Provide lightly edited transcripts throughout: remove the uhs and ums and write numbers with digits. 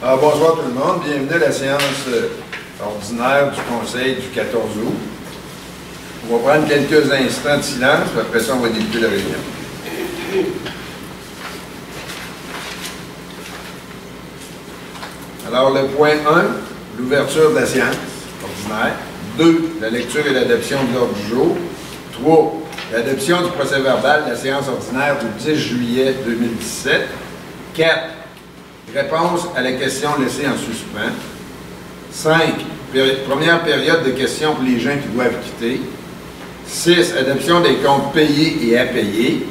Alors, bonsoir tout le monde. Bienvenue à la séance ordinaire du Conseil du 14 août. On va prendre quelques instants de silence, puis après ça, on va débuter la réunion. Alors, le point 1, l'ouverture de la séance ordinaire. 2, la lecture et l'adoption de l'ordre du jour. 3, l'adoption du procès-verbal de la séance ordinaire du 10 juillet 2017. 4, réponse à la question laissée en suspens. 5, première période de questions pour les gens qui doivent quitter. 6, adoption des comptes payés et à payer.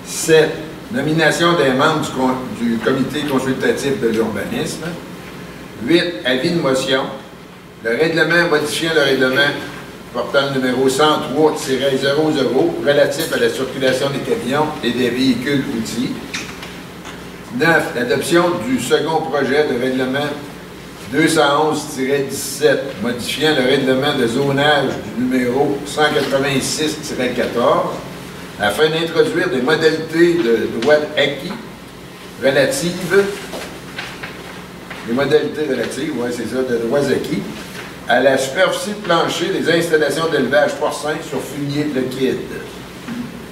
7, nomination des membres du comité consultatif de l'urbanisme. 8, avis de motion. Le règlement modifiant le règlement portant le numéro 103-00 relatif à la circulation des camions et des véhicules outils. 9, l'adoption du second projet de règlement 211-17 modifiant le règlement de zonage du numéro 186-14 afin d'introduire des modalités de droits acquis relatives, oui, c'est ça, de droits acquis, à la superficie de plancher des installations d'élevage porcin sur fumier liquide.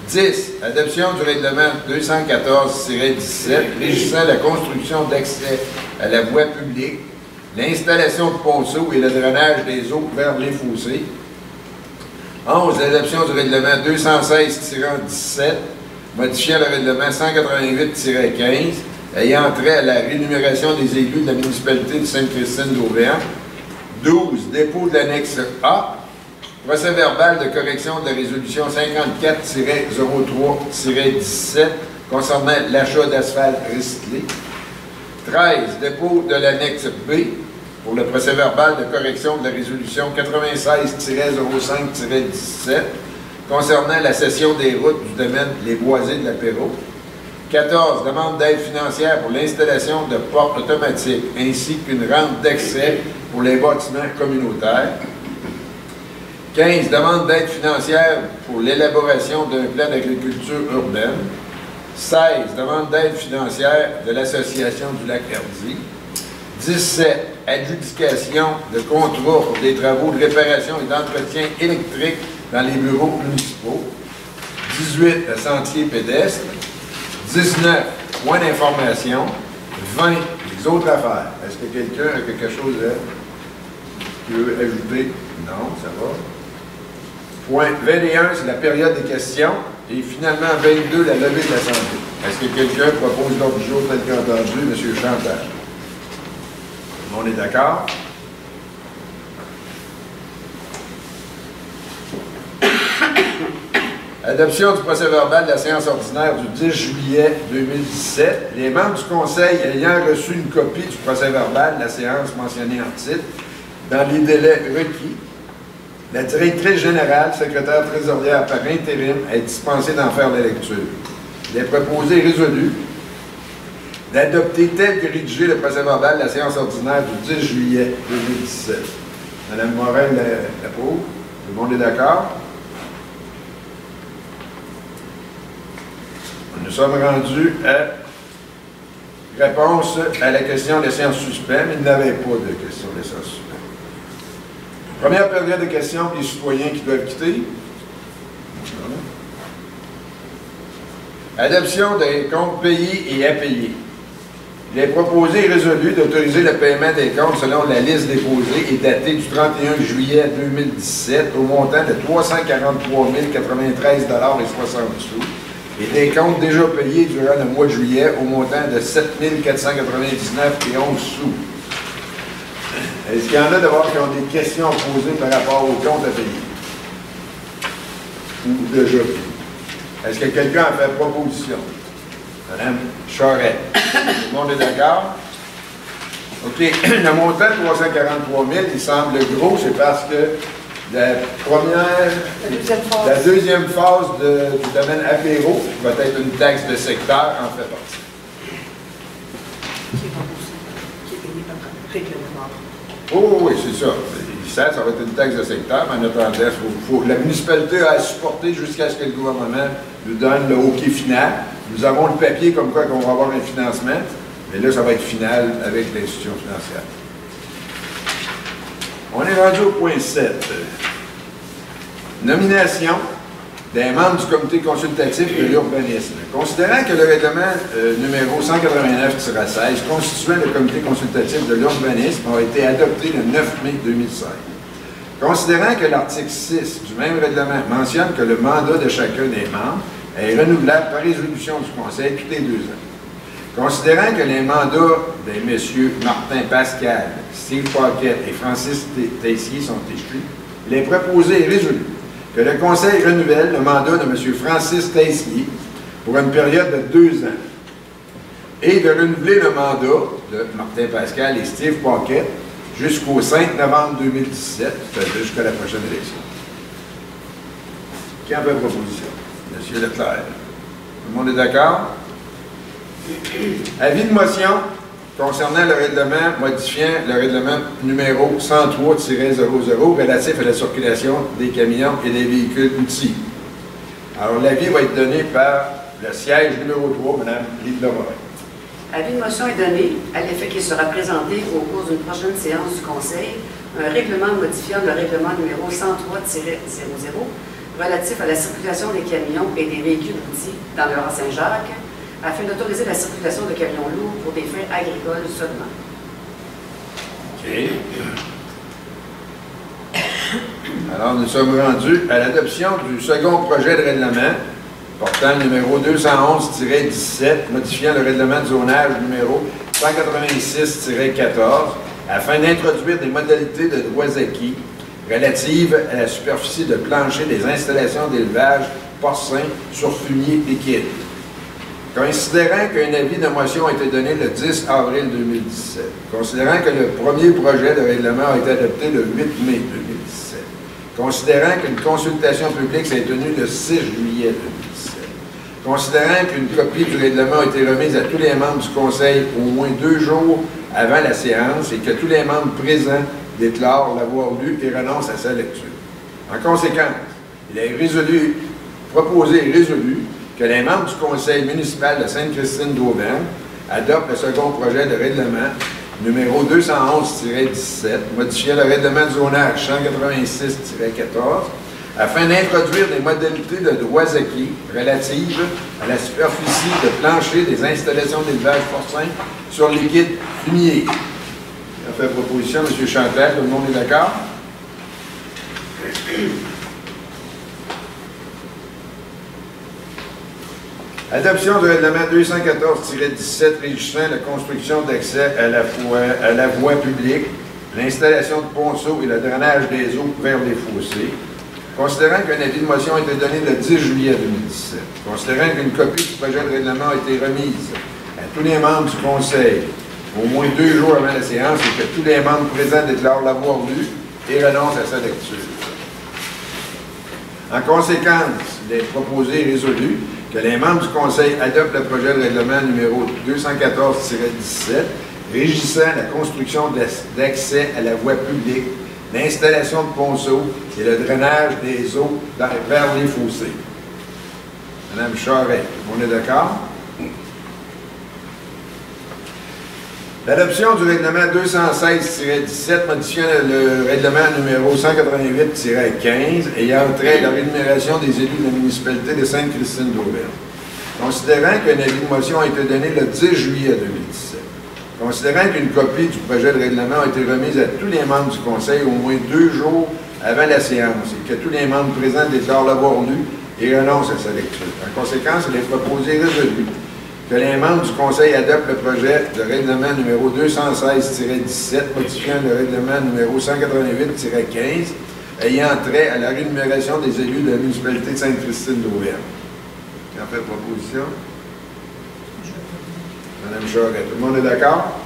10. Adoption du règlement 214-17 régissant la construction d'accès à la voie publique, l'installation de ponceaux et le drainage des eaux vers les fossés. 11. Adoption du règlement 216-17 modifiant le règlement 188-15 ayant trait à la rémunération des élus de la municipalité de Sainte-Christine-d'Auvergne. 12. Dépôt de l'annexe A. Procès-verbal de correction de la résolution 54-03-17 concernant l'achat d'asphalte recyclé. 13. Dépôt de l'annexe B pour le procès-verbal de correction de la résolution 96-05-17 concernant la cession des routes du domaine Les Boisés de l'Apéro. 14. Demande d'aide financière pour l'installation de portes automatiques ainsi qu'une rampe d'accès pour les bâtiments communautaires. 15. Demande d'aide financière pour l'élaboration d'un plan d'agriculture urbaine. 16. Demande d'aide financière de l'Association du Lac-Hardy. 17. Adjudication de contrat pour des travaux de réparation et d'entretien électrique dans les bureaux municipaux. 18. Le sentier pédestre. 19. Point d'information. 20. Les autres affaires. Est-ce que quelqu'un a quelque chose qui veut ajouter? Non, ça va. Point 21, c'est la période des questions. Et finalement, 22, la levée de la santé. Est-ce que quelqu'un propose l'ordre du jour tel qu'entendu, M. Chantal? Tout le monde est d'accord? Adoption du procès-verbal de la séance ordinaire du 10 juillet 2017. Les membres du Conseil ayant reçu une copie du procès-verbal de la séance mentionnée en titre, dans les délais requis, la directrice générale, secrétaire trésorière par intérim, est dispensée d'en faire la lecture. Il est proposé et résolu d'adopter tel que rédigé le procès-verbal de la séance ordinaire du 10 juillet 2017. Mme Morel l'approuve. Tout le monde est d'accord? Nous sommes rendus à réponse à la question laissée en suspens, mais il n'y avait pas de question laissée en suspens. Première période de questions pour les citoyens qui doivent quitter. Adoption des comptes payés et à payer. Il est proposé et résolu d'autoriser le paiement des comptes selon la liste déposée et datée du 31 juillet 2017 au montant de 343 093,60 $ et des comptes déjà payés durant le mois de juillet au montant de 7 499,11 $. Est-ce qu'il y en a d'abord qui ont des questions à poser par rapport aux comptes à payer? Ou déjà payés? Est-ce que quelqu'un a fait proposition? Madame Charette. Tout le monde est d'accord? OK. Le montant de 343 000, il semble gros, c'est parce que la deuxième phase du domaine apéro, qui va être une taxe de secteur, en fait partie. Qui est payé par règlement. Oh oui, c'est ça. Ça va être une taxe de secteur, mais en attendant, la municipalité a à supporter jusqu'à ce que le gouvernement nous donne le OK final. Nous avons le papier comme quoi qu'on va avoir un financement. Mais là, ça va être final avec l'institution financière. On est rendu au point 7. Nomination des membres du comité consultatif de l'urbanisme. Considérant que le règlement numéro 189-16 constituant le comité consultatif de l'urbanisme a été adopté le 9 mai 2016. Considérant que l'article 6 du même règlement mentionne que le mandat de chacun des membres est renouvelable par résolution du Conseil tous les 2 ans. Considérant que les mandats des messieurs Martin Pascal, Steve Paquette et Francis Tessier sont échus, il est proposé et résolu que le Conseil renouvelle le mandat de M. Francis Tessier pour une période de 2 ans et de renouveler le mandat de Martin Pascal et Steve Paquette jusqu'au 5 novembre 2017, c'est-à-dire jusqu'à la prochaine élection. Qui en fait proposition? M. Leclerc. Tout le monde est d'accord? Avis de motion concernant le règlement modifiant le règlement numéro 103-00 relatif à la circulation des camions et des véhicules outils. Alors, l'avis va être donné par le siège numéro 3, Mme Lise Morin. Avis de motion est donné à l'effet qu'il sera présenté au cours d'une prochaine séance du Conseil un règlement modifiant le règlement numéro 103-00 relatif à la circulation des camions et des véhicules outils dans le Haut-Saint-Jacques afin d'autoriser la circulation de camions lourds pour des fins agricoles seulement. OK. Alors, nous sommes rendus à l'adoption du second projet de règlement portant le numéro 211-17, modifiant le règlement de zonage numéro 186-14, afin d'introduire des modalités de droits acquis relatives à la superficie de plancher des installations d'élevage porcin sur fumier liquide. Considérant qu'un avis de motion a été donné le 10 avril 2017, considérant que le premier projet de règlement a été adopté le 8 mai 2017, considérant qu'une consultation publique s'est tenue le 6 juillet 2017, considérant qu'une copie du règlement a été remise à tous les membres du Conseil au moins 2 jours avant la séance et que tous les membres présents déclarent l'avoir lu et renoncent à sa lecture. En conséquence, il est proposé et résolu que les membres du Conseil municipal de Sainte-Christine d'Auvergne adoptent le second projet de règlement numéro 211-17, modifiant le règlement de zonage 186-14, afin d'introduire des modalités de droits acquis relatives à la superficie de plancher des installations d'élevage porcin sur liquide fumier. Il a fait proposition, M. Chantal, tout le monde est d'accord? Adoption du règlement 214-17 régissant la construction d'accès à la voie publique, l'installation de ponceaux et le drainage des eaux vers les fossés. Considérant qu'un avis de motion a été donné le 10 juillet 2017, considérant qu'une copie du projet de règlement a été remise à tous les membres du Conseil au moins 2 jours avant la séance et que tous les membres présents déclarent l'avoir lu et renoncent à sa lecture. En conséquence, il est proposé et résolu que les membres du Conseil adoptent le projet de règlement numéro 214-17 régissant la construction d'accès à la voie publique, l'installation de ponceaux et le drainage des eaux vers les fossés. Madame Charest, on est d'accord? L'adoption du règlement 216-17 modifiant le règlement numéro 188-15 ayant trait à la rémunération des élus de la municipalité de Sainte-Christine d'Auvergne. Considérant qu'un avis de motion a été donné le 10 juillet 2017, considérant qu'une copie du projet de règlement a été remise à tous les membres du Conseil au moins 2 jours avant la séance et que tous les membres présents déclarent l'avoir lu et renoncent à sa lecture. En conséquence, il est proposé et résolu que les membres du Conseil adoptent le projet de règlement numéro 216-17 modifiant le règlement numéro 188-15 ayant trait à la rémunération des élus de la municipalité de Sainte-Christine d'Auvergne. Qui en fait proposition? Madame Charest, tout le monde est d'accord?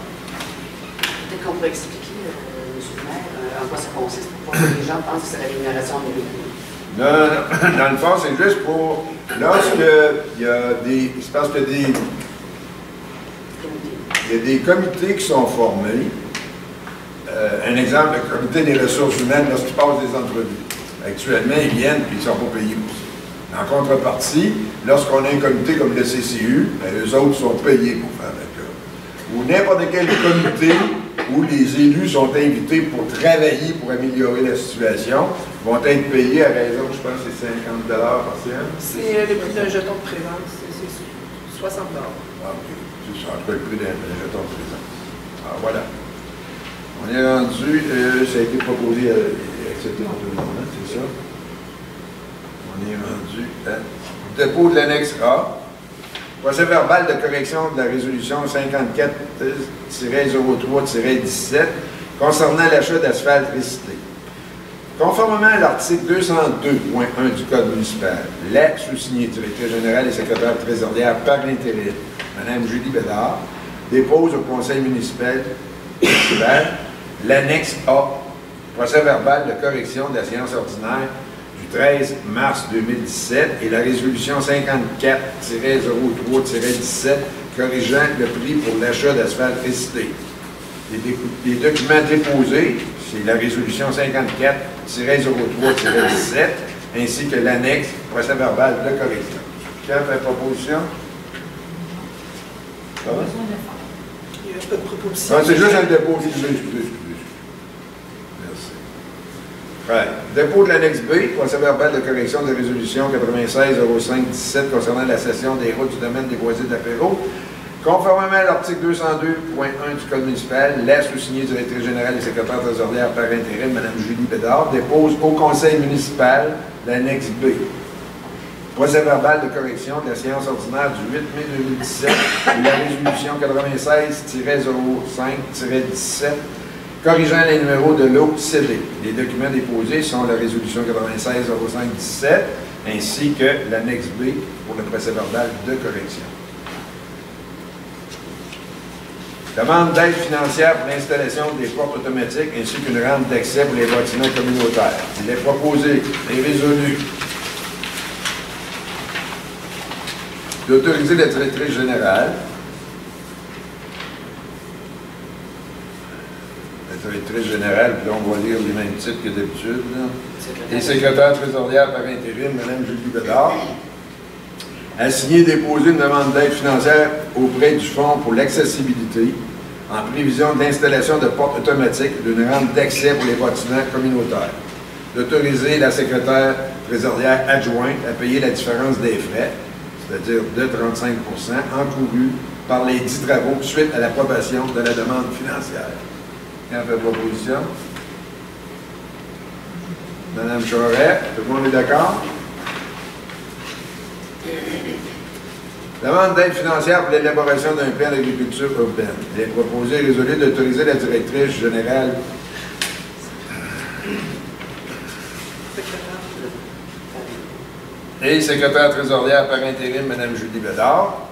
Peut-être qu'on pourrait expliquer, M. le maire, en quoi ça consiste pour que les gens pensent que c'est la rémunération des véhicules. Non. Dans le fond, c'est juste pour... Lorsqu'il y a des... C'est parce qu'il y a des comités qui sont formés. Un exemple, le comité des ressources humaines, lorsqu'ils passent des entrevues. Actuellement, ils viennent et ils ne sont pas payés pour ça. En contrepartie, lorsqu'on a un comité comme le CCU, eux autres sont payés pour faire la job. ou n'importe quel comité où les élus sont invités pour travailler pour améliorer la situation, vont être payés à raison, je pense, c'est 50 $ par séance. C'est le prix d'un jeton de présence, c'est 60 $. Ah, OK. C'est ça, entre le prix d'un jeton de présence. Alors, voilà. On est rendu, ça a été proposé et accepté en tout le monde, hein, c'est ça? On est rendu à dépôt de l'annexe A. Procès verbal de correction de la résolution 54-03-17 concernant l'achat d'asphalte récité. Conformément à l'article 202.1 du Code municipal, la sous-signée directrice générale et secrétaire trésorière par intérim, Mme Julie Bédard, dépose au conseil municipal l'annexe A, procès verbal de correction de la séance ordinaire du 13 mars 2017 et la résolution 54-03-17 corrigeant le prix pour l'achat d'asphalte récité. Les documents déposés, c'est la résolution 54-03-17 ainsi que l'annexe procès verbal de correction. Qui a fait proposition? Ça va? Il n'y a pas de proposition. Non, c'est juste un dépôt. Excusez. Merci. Ouais. Dépôt de l'annexe B, procès verbal de correction de résolution 96-05-17 concernant la cession des routes du domaine des boisés de l'Apéro. Conformément à l'article 202.1 du Code municipal, la sous-signée directrice générale et secrétaire trésorière par intérim, Mme Julie Bédard, dépose au conseil municipal l'annexe B. Procès verbal de correction de la séance ordinaire du 8 mai 2017 et la résolution 96-05-17 corrigeant les numéros de l'OCD. Les documents déposés sont la résolution 96-05-17 ainsi que l'annexe B pour le procès verbal de correction. Demande d'aide financière pour l'installation des portes automatiques ainsi qu'une rampe d'accès pour les bâtiments communautaires. Il est proposé et résolu d'autoriser la directrice générale, puis on va lire les mêmes titres que d'habitude, et secrétaire trésorière par intérim, Mme Julie Bédard, a signé et déposé une demande d'aide financière auprès du Fonds pour l'accessibilité en prévision de l'installation de portes automatiques d'une rampe d'accès pour les bâtiments communautaires. D'autoriser la secrétaire trésorière adjointe à payer la différence des frais, c'est-à-dire de 35 % encourus par les 10 travaux suite à l'approbation de la demande financière. Qui en fait proposition? Mme Charest, tout le monde est d'accord? Demande d'aide financière pour l'élaboration d'un plan d'agriculture urbaine. Il est proposé et résolu d'autoriser la directrice générale et secrétaire trésorière par intérim, Mme Julie Bédard,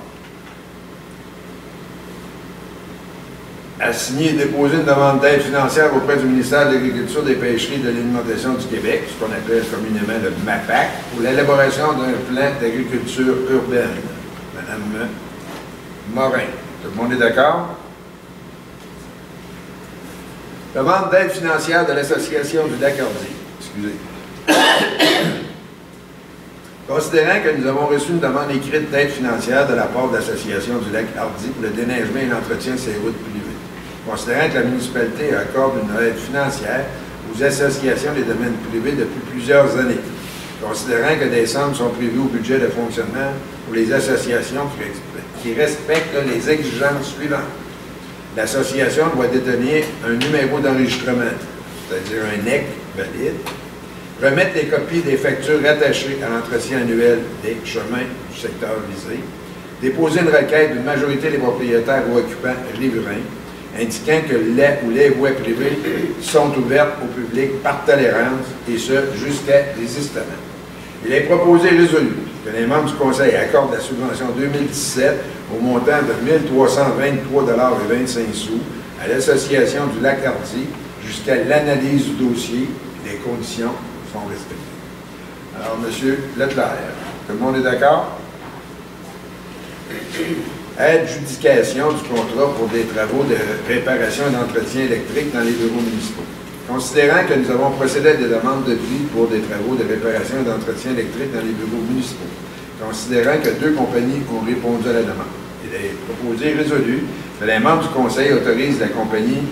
a signé et déposé une demande d'aide financière auprès du ministère de l'Agriculture, des Pêcheries et de l'Alimentation du Québec, ce qu'on appelle communément le MAPAC, pour l'élaboration d'un plan d'agriculture urbaine. Mme Morin. Tout le monde est d'accord? Demande d'aide financière de l'Association du Lac-Hardy. Excusez. Considérant que nous avons reçu une demande écrite d'aide financière de la part de l'Association du Lac-Hardy pour le déneigement et l'entretien de ces routes privées. Considérant que la municipalité accorde une aide financière aux associations des domaines privés depuis plusieurs années. Considérant que des sommes sont prévues au budget de fonctionnement pour les associations qui respectent les exigences suivantes. L'association doit détenir un numéro d'enregistrement, c'est-à-dire un NEC valide, remettre les copies des factures rattachées à l'entretien annuel des chemins du secteur visé, déposer une requête d'une majorité des propriétaires ou occupants riverains, indiquant que les voies privées sont ouvertes au public par tolérance, et ce, jusqu'à désistement. Il est proposé et résolu que les membres du Conseil accordent la subvention 2017 au montant de 1 323,25 $ à l'Association du Lac-Hardy jusqu'à l'analyse du dossier et les conditions sont respectées. Alors, M. Leclerc, tout le monde est d'accord? Adjudication du contrat pour des travaux de réparation et d'entretien électrique dans les bureaux municipaux. Considérant que nous avons procédé à des demandes de prix pour des travaux de réparation et d'entretien électrique dans les bureaux municipaux, considérant que 2 compagnies ont répondu à la demande, il est proposé et résolu Que les membres du conseil autorisent la compagnie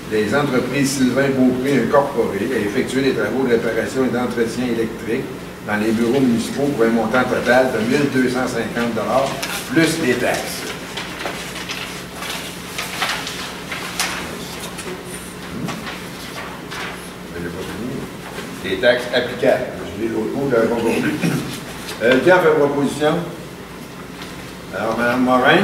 des entreprises Sylvain Beaupré Incorporé à effectuer les travaux de réparation et d'entretien électrique dans les bureaux municipaux pour un montant total de 1 250 $ plus les taxes. Les taxes applicables. Je lis l'autre mot de la compagnie. Qui en fait proposition? Alors, Mme Morin.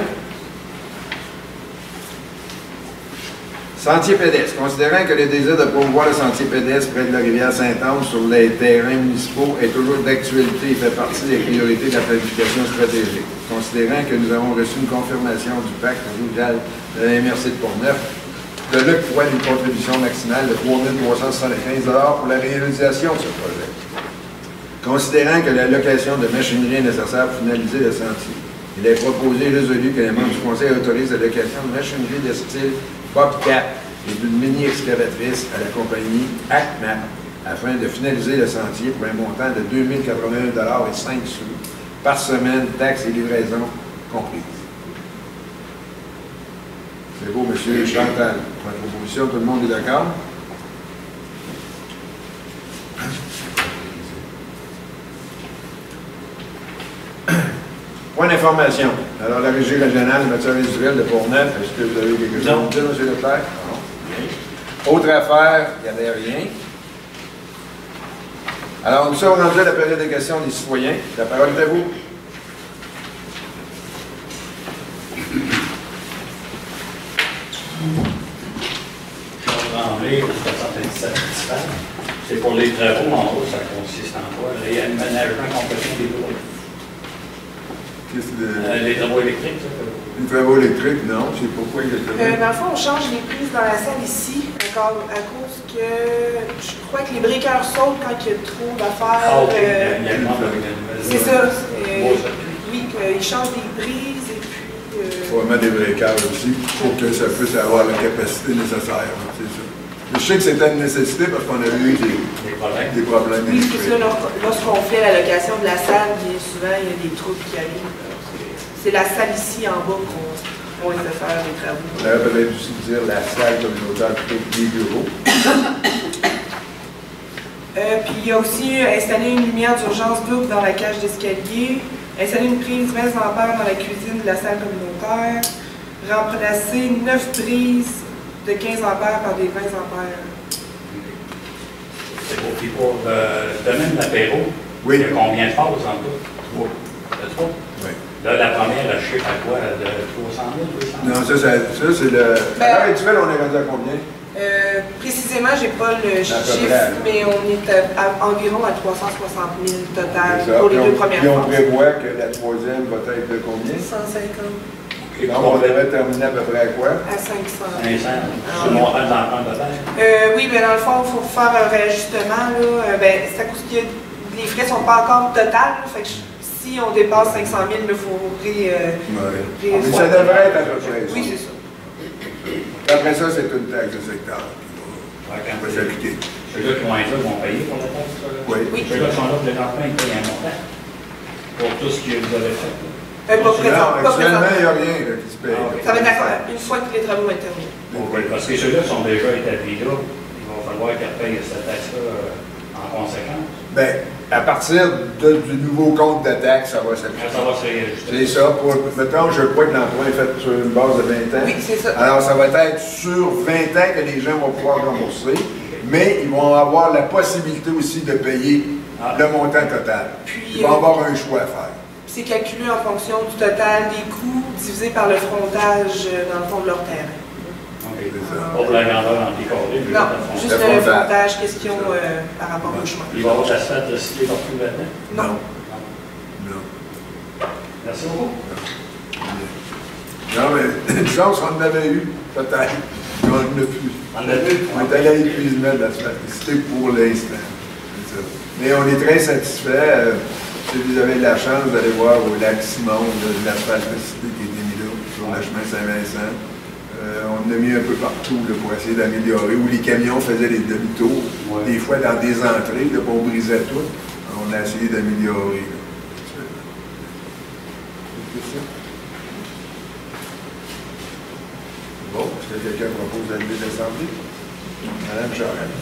Sentier pédestre. Considérant que le désir de promouvoir le sentier pédestre près de la rivière Saint-Anne sur les terrains municipaux est toujours d'actualité et fait partie des priorités de la planification stratégique. Considérant que nous avons reçu une confirmation du pacte rural de la MRC de Portneuf de l'octroi d'une contribution maximale de 3 375 $ pour la réalisation de ce projet. Considérant que la location de machinerie est nécessaire pour finaliser le sentier, il est proposé et résolu que les membres du conseil autorisent la location de machinerie de style Bobcat et d'une mini-excavatrice à la compagnie ACMAP afin de finaliser le sentier pour un montant de 2 081 $ et 5 sous par semaine, taxes et livraison comprises. C'est beau, monsieur Chantal. Pour la proposition, tout le monde est d'accord? Point d'information. Alors, la Régie régionale de matières résiduelles de Portneuf, est-ce que vous avez quelque chose à dire, M. Leclerc? Non. Bien. Autre affaire, il n'y avait rien. Alors, nous sommes rendus à la période des questions des citoyens. La parole est à vous. C'est pour les travaux en haut, ça consiste en quoi? Réaménagement complété des bureaux. Les travaux électriques, ça? Les travaux électriques, non. C'est pourquoi il y a le Dans le fond, on change les prises dans la salle ici, encore à cause que je crois que les breakers sautent quand il y a trop d'affaires. Ah, ok. Il y a une demande avec la nouvelle. C'est ça. Oui, ils changent les prises et puis. Il faut mettre des breakers aussi pour que ça puisse avoir la capacité nécessaire. C'est ça. Je sais que c'était une nécessité parce qu'on a eu des problèmes. Oui, parce que lorsqu'on fait la location de la salle, bien souvent, il y a des troubles qui arrivent. C'est la salle ici en bas qu'on les fait faire les travaux. On aurait peut-être aussi dire la salle communautaire plutôt que les bureaux. Puis il y a aussi installé une lumière d'urgence double dans la cage d'escalier, installer une prise 20 ampères dans la cuisine de la salle communautaire, remplacer 9 prises de 15 ampères par des 20 ampères. C'est beau. Puis pour le domaine de l'apéro, oui. Il y a combien de phases en tout? 3. De 3? Oui. Là, la première, je sais pas quoi, de 300 000, 200 000? Non, ça c'est le... À l'heure actuelle, on est rendu à combien? Précisément, je n'ai pas le chiffre, mais on est environ à 360 000 total pour les deux premières phases. Et on prévoit que la troisième va être de combien? 150. Donc, on devrait terminer à peu près à quoi? À 500. 500. C'est le montant de l'emprunt de terre? Oui, mais dans le fond, il faut faire un réajustement. C'est à cause que les frais ne sont pas encore total. Fait que si on dépasse 500 000, il faut mais ça devrait être à peu près ça. Oui, c'est ça. Après ça, c'est une taxe de secteur qui va s'appliquer. Ceux-là qui vont être là vont payer pour la taxe? Oui. Ceux-là qui sont là pour les emprunt, ils payent un montant pour tout ce que vous avez fait. Actuellement, il n'y a rien qui se paye. Ça va être une fois que les travaux vont être terminés. Parce que ceux-là qui sont déjà établis là, il va falloir qu'ils payent cette taxe-là en conséquence. Bien, à partir du nouveau compte de taxe, ça va s'appliquer. Ça va se réajuster. C'est ça. Mettons, je crois que l'emprunt est fait sur une base de 20 ans. Oui, c'est ça. Alors, ça va être sur 20 ans que les gens vont pouvoir rembourser, mais ils vont avoir la possibilité aussi de payer le montant total. Ils vont avoir un choix à faire. C'est calculé en fonction du total des coûts divisé par le frontage dans le fond de leur terrain. Okay. Pas pour la grandeur dans les carrés. Non, juste le frontage, question par rapport au chemin. Il va y avoir de l'asphalte recyclé partout là-dedans? Non. Non. Merci beaucoup. Non, mais une chance qu'on en avait eu, peut-être. On n'en a plus. On en a plus? On est allé à l'épuisement de l'asphalticité pour l'instant. Mais on est très satisfait. Si vous avez la chance d'aller voir au lac Simon, de l'asphalticité qui a été mis là, sur le chemin Saint-Vincent, on en a mis un peu partout là, pour essayer d'améliorer, où les camions faisaient des demi-tours, des fois dans des entrées, là, on brisait tout. On a essayé d'améliorer. quelqu'un propose d'annuler l'Assemblée? Madame Charest.